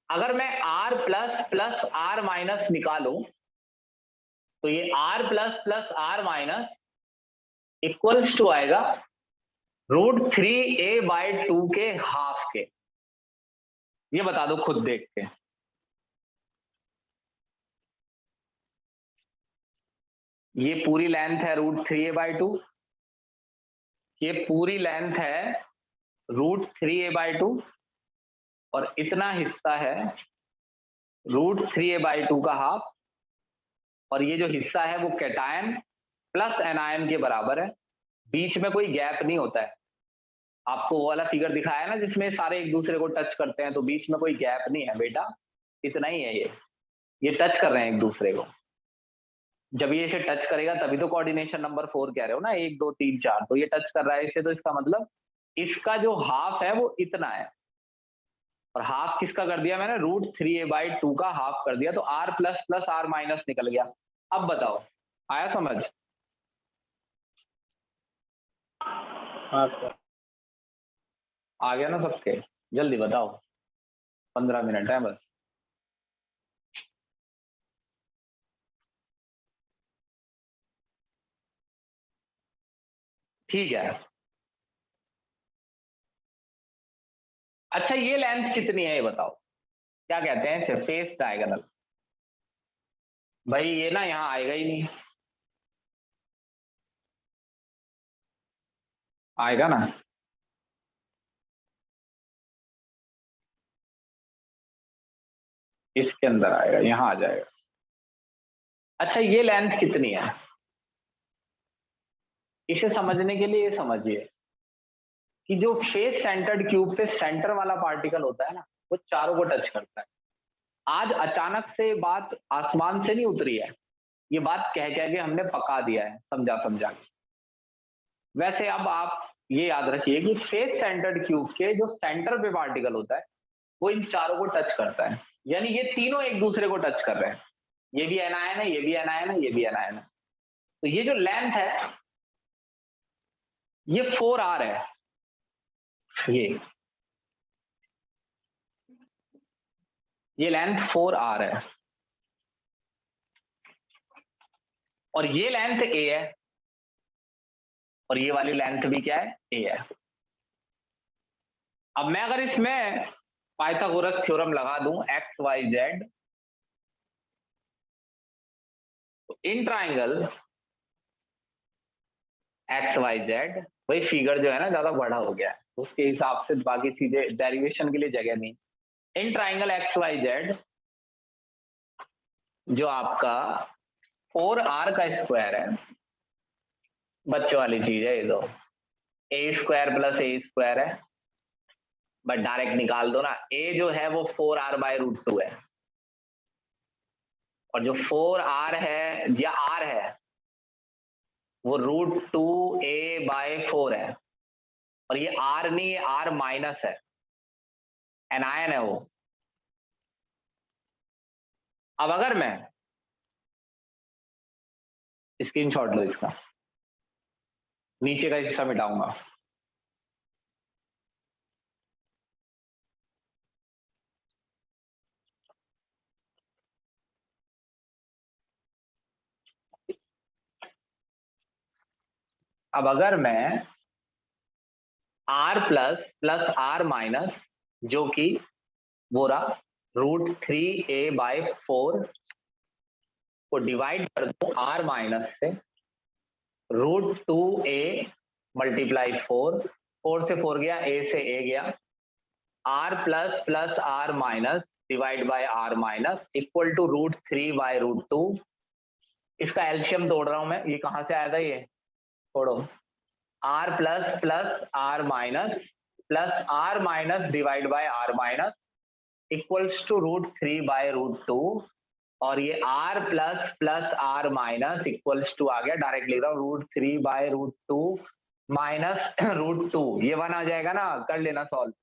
अगर मैं r plus plus r minus निकालूं तो ये r plus plus r minus equals to आएगा √3a/2 के हाफ के। ये बता दो खुद देख के। ये पूरी लेंथ है √3a/2, ये पूरी लेंथ है √3a/2 और इतना हिस्सा है √3a/2 का हाफ, और ये जो हिस्सा है वो कैटायन प्लस एनायन के बराबर है। बीच में कोई गैप नहीं होता है। आपको वो वाला फिगर दिखाया है ना जिसमें सारे एक दूसरे को टच करते हैं, तो बीच में कोई गैप नहीं है बेटा, इतना ही है। ये टच कर रहे हैं एक दूसरे को। जब ये इसे टच करेगा तभी तो कोऑर्डिनेशन नंबर 4 कह रहे हो ना, 1 2 3 4, तो ये टच कर रहा है इसे, तो इसका मतलब इसका जो हाफ है वो इतना है। और हाफ किसका कर दिया मैंने? √3a/2 का हाफ कर दिया, तो r plus plus r minus निकल गया। अब बताओ, आया समझ? हाँ सर। आ गया ना सबके? जल्दी बताओ, 15 मिनट है बस। ठीक है। अच्छा, ये लेंथ कितनी है ये बताओ? क्या कहते हैं इसे? Face diagonal. भाई ये ना यहाँ आएगा ही नहीं, आएगा ना? इसके अंदर आएगा, यहाँ आ जाएगा। अच्छा, ये लेंथ कितनी है? इसे समझने के लिए ये समझिए कि जो फेस सेंटर्ड क्यूब पे सेंटर वाला पार्टिकल होता है ना, वो चारों को टच करता है। आज अचानक से बात आसमान से नहीं उतरी है, ये बात कह कह के हमने पका दिया है, समझा समझा के। वैसे अब आप ये याद रखिए कि फेस सेंटर्ड क्यूब के जो सेंटर पे पार्टिकल होता है वो इन चारों को टच करता है, यानी ये तीनों एक दूसरे को टच कर रहे हैं। ये भी एनायन है, ये भी एनायन है, ये भी एनायन है। तो ये जो लेंथ है ये 4r है। ये लेंथ 4r है और ये लेंथ a है और ये वाली लेंथ भी क्या है? a है। अब मैं अगर इसमें पाइथागोरस थ्योरम लगा दूं x y z, तो in triangle X Y Z, वही फिगर जो है ना ज्यादा बड़ा हो गया है, उसके हिसाब से बाकी चीजें डेरिवेशन के लिए जगह नहीं। In triangle X Y Z जो आपका 4r का स्क्वायर है, बच्चों वाली चीज है ये, तो a² प्लस a² है, बट डायरेक्ट निकाल दो ना। a जो है वो 4r/√2 है, और जो 4r है या r है वो √2a/4 है, और ये r नहीं, ये r माइनस है, एनायन है वो। अब अगर मैं स्क्रीनशॉट लो इसका, नीचे का हिस्सा मिटाऊंगा। अब अगर मैं r plus plus r minus, जो कि वो रहा √3a/4 को डिवाइड कर दूं r माइनस से, √2a मल्टीप्लाई 4 से 4 गया, a से a गया, r plus plus r minus divide by r minus equal to √3/√2। इसका एलसीएम तोड़ रहा हूं मैं, ये कहां से आया था? ये छोड़ो, r plus plus r minus divide by r minus equals to √3/√2, और ये r plus plus r minus equals to आ गया, डायरेक्ट लिख रहा हूँ √3/√2 माइनस √2। ये 1 आ जाएगा ना, कर लेना सॉल्व।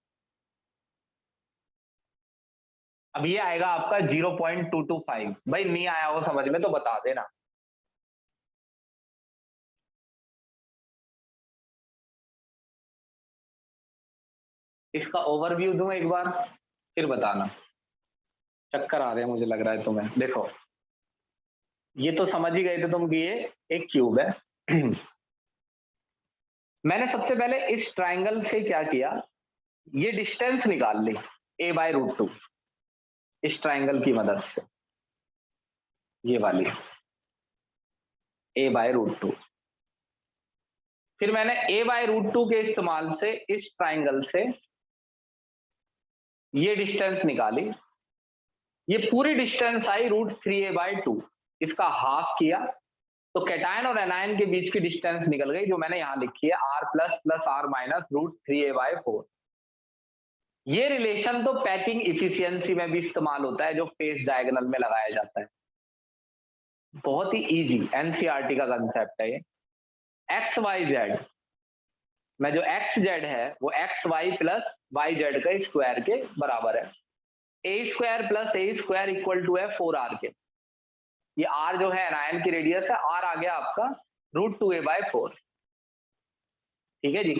अब ये आएगा आपका 0.225। भाई नहीं आया हो समझ में तो बता देना। इसका ओवरव्यू दूं एक बार, फिर बताना। चक्कर आ रहे हैं मुझे लग रहा है तुम्हें। देखो ये तो समझ ही गए थे तुम कि ये एक क्यूब है। मैंने सबसे पहले इस ट्राइंगल से क्या किया, ये डिस्टेंस निकाल ली a/√2 इस ट्राइंगल की मदद से, ये वाली a/√2। फिर मैंने a/√2 के इस्तेमाल से इस ट्राइंगल से ये डिस्टेंस निकाली। ये पूरी डिस्टेंस आई √3a/2। इसका हाफ किया तो कैटायन और एनायन के बीच की डिस्टेंस निकल गई, जो मैंने यहां लिखी है r + r - √3a/4। ये रिलेशन तो पैकिंग इफिशियंसी में भी इस्तेमाल होता है, जो फेस डायगोनल में लगाया जाता है। बहुत ही इजी एनसीईआरटी का कंसेप्ट है ये। एक्स वाई जेड में जो एक्स जेड है वो X Y plus Y Z का स्क्वायर के बराबर है। a² + a² = है 4r के। ये r जो है एनायन की रेडियस है, r आ गया आपका √2a/4। ठीक है जी।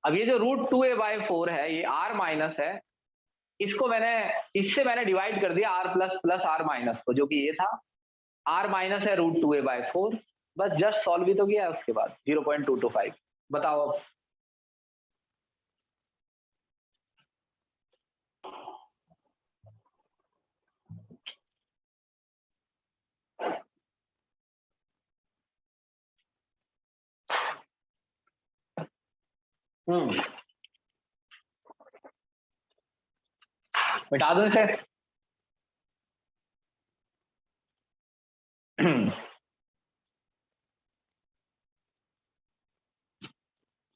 अब ये जो √2a/4 है ये r माइनस है, इसको इससे मैंने डिवाइड कर दिया r प्लस r माइनस को, जो कि ये था। r माइनस है √2a/4। बस जस्ट सॉल्व भी तो किया है उसके बाद 0.225। बताओ अब। मिटा दो इसे।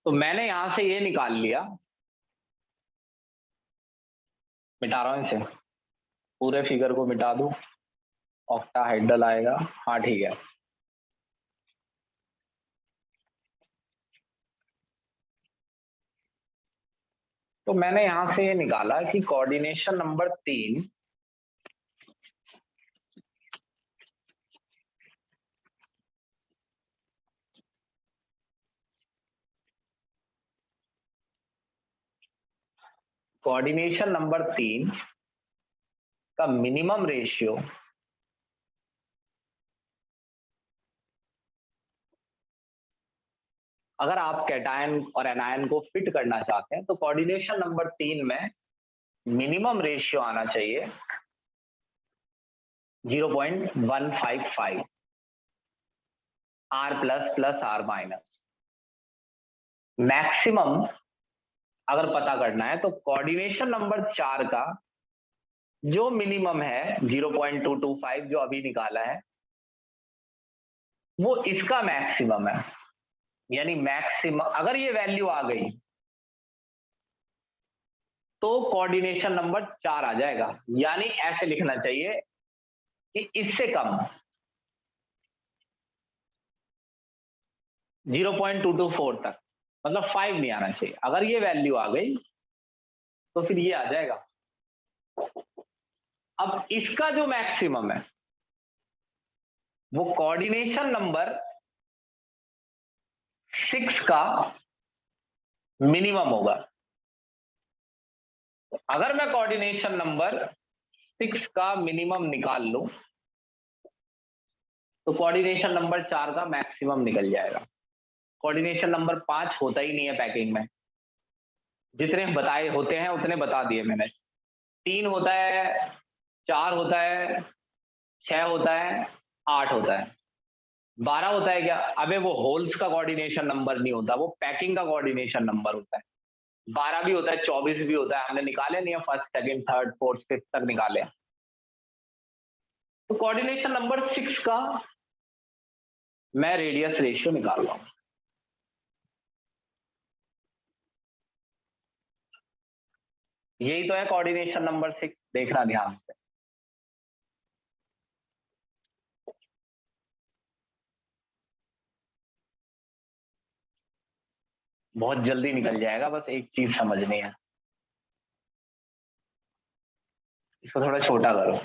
तो मैंने यहां से ये निकाल लिया, मिटा रहा हूं इसे, पूरे फिगर को मिटा दूं, ऑक्टाहाइड्रल आएगा। हाँ ठीक है। तो मैंने यहां से ये निकाला कि कोऑर्डिनेशन नंबर 3 का मिनिमम रेशियो अगर आप कैटायन और एनायन को फिट करना चाहते हैं तो कोऑर्डिनेशन नंबर 3 में मिनिमम रेशियो आना चाहिए 0.155 r plus r minus. Maximum अगर पता करना है तो कोऑर्डिनेशन नंबर 4 का जो मिनिमम है 0.225 जो अभी निकाला है वो इसका मैक्सिमम है। यानी मैक्सिमम अगर ये वैल्यू आ गई तो कोऑर्डिनेशन नंबर 4 आ जाएगा। यानी ऐसे लिखना चाहिए कि इससे कम 0.224 तक, मतलब 5 नहीं आना चाहिए। अगर ये वैल्यू आ गई तो फिर ये आ जाएगा। अब इसका जो मैक्सिमम है वो कोऑर्डिनेशन नंबर 6 का मिनिमम होगा। अगर मैं कोऑर्डिनेशन नंबर 6 का मिनिमम निकाल लूं तो कोऑर्डिनेशन नंबर 4 का मैक्सिमम निकल जाएगा। कोऑर्डिनेशन नंबर 5 होता ही नहीं है पैकिंग में। जितने बताए होते हैं उतने बता दिए मैंने। 3 होता है, 4 होता है, 6 होता है, 8 होता है। 12 होता है क्या? अबे वो होल्स का कोऑर्डिनेशन नंबर नहीं होता, वो पैकिंग का कोऑर्डिनेशन नंबर होता है। 12 भी होता है, 24 भी होता है। हमने निकाले नहीं है, first, second, third, fourth, fifth तक निकाले। तो कोऑर्डिनेशन नंबर 6 का मैं रेडियस रेशियो निकाल रहा हूं। यही तो है कोऑर्डिनेशन नंबर 6, देखना ध्यान से। बहुत जल्दी निकल जाएगा, बस एक चीज समझनी है। इसको थोड़ा छोटा करो,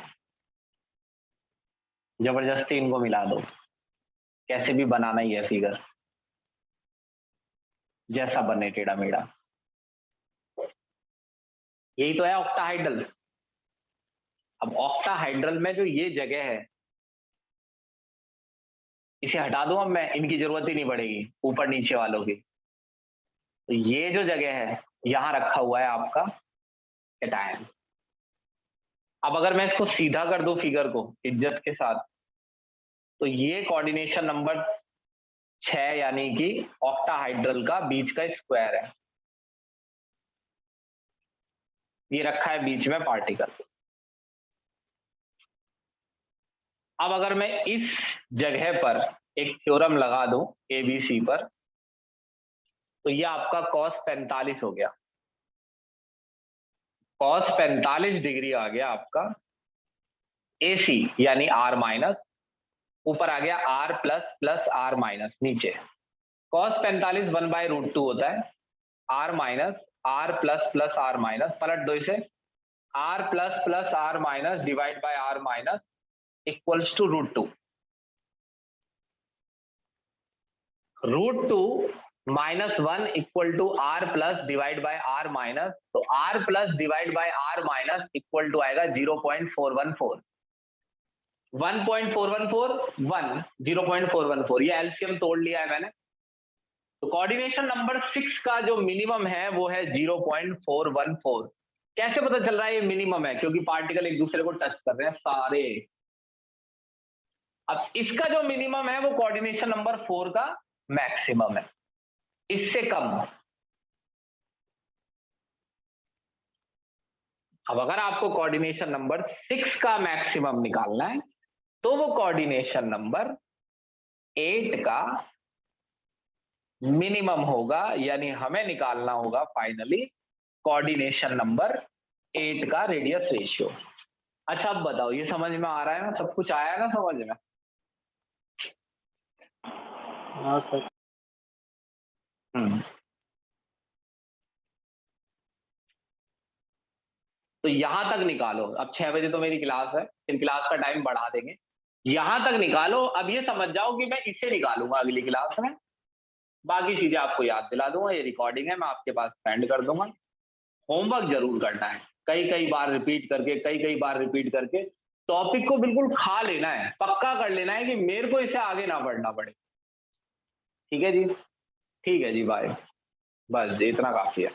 जबरदस्ती इनको मिला दो, कैसे भी बनाना ही है फिगर, जैसा बने टेढ़ा मेढ़ा। यही तो है ऑक्टाहाइड्रल। अब ऑक्टाहाइड्रल में जो ये जगह है, इसे हटा दूं अब मैं, इनकी जरूरत ही नहीं पड़ेगी ऊपर नीचे वालों की। तो ये जो जगह है यहां रखा हुआ है आपका कैटायन। अब अगर मैं इसको सीधा कर दूं फिगर को इज्जत के साथ, तो ये कोऑर्डिनेशन नंबर 6 यानी कि ऑक्टाहाइड्रल का बीच का स्क्वायर है। ये रखा है बीच में पार्टिकल। अब अगर मैं इस जगह पर एक थ्योरम लगा दूं ABC पर, तो ये आपका cos 45 हो गया। cos 45 डिग्री आ गया आपका AC यानी R माइनस, ऊपर आ गया R plus plus R minus नीचे। cos 45 1/√2 होता है, R minus R plus plus R minus, पलट दो इसे, R plus plus R minus divide by R minus equals to √2। √2 -1 equal to R plus divide by R minus, तो R plus divide by R minus equal to आएगा 0.414। 1.414 0.414, ये LCM तोड़ लिया है मैंने। तो कोऑर्डिनेशन नंबर 6 का जो मिनिमम है वो है 0.414। कैसे पता चल रहा है ये मिनिमम है? क्योंकि पार्टिकल एक दूसरे को टच कर रहे हैं सारे। अब इसका जो मिनिमम है वो कोऑर्डिनेशन नंबर 4 का मैक्सिमम है, इससे कम। अब अगर आपको कोऑर्डिनेशन नंबर 6 का मैक्सिमम निकालना है तो वो कोऑर्डिनेशन नंबर 8 का मिनिमम होगा, यानी हमें निकालना होगा फाइनली कोऑर्डिनेशन नंबर 8 का रेडियस रेशियो। अच्छा अब बताओ, ये समझ में आ रहा है ना? सब कुछ आया है ना समझ में? हाँ सर। तो यहां तक निकालो। अब 6 बजे तो मेरी क्लास है, फिर क्लास का टाइम बढ़ा देंगे। यहां तक निकालो। अब ये समझ जाओ कि मैं इसे निकालूंगा अगली क्लास में, बाकी चीजें आपको याद दिला दूंगा। ये रिकॉर्डिंग है, मैं आपके पास सेंड कर दूंगा। होमवर्क जरूर करना है, कई कई बार रिपीट करके, कई कई बार रिपीट करके टॉपिक को बिल्कुल खा लेना है, पक्का कर लेना है कि मेरे को इसे आगे ना बढ़ना पड़े। ठीक है जी? ठीक है जी, बाय। बस इतना काफी है।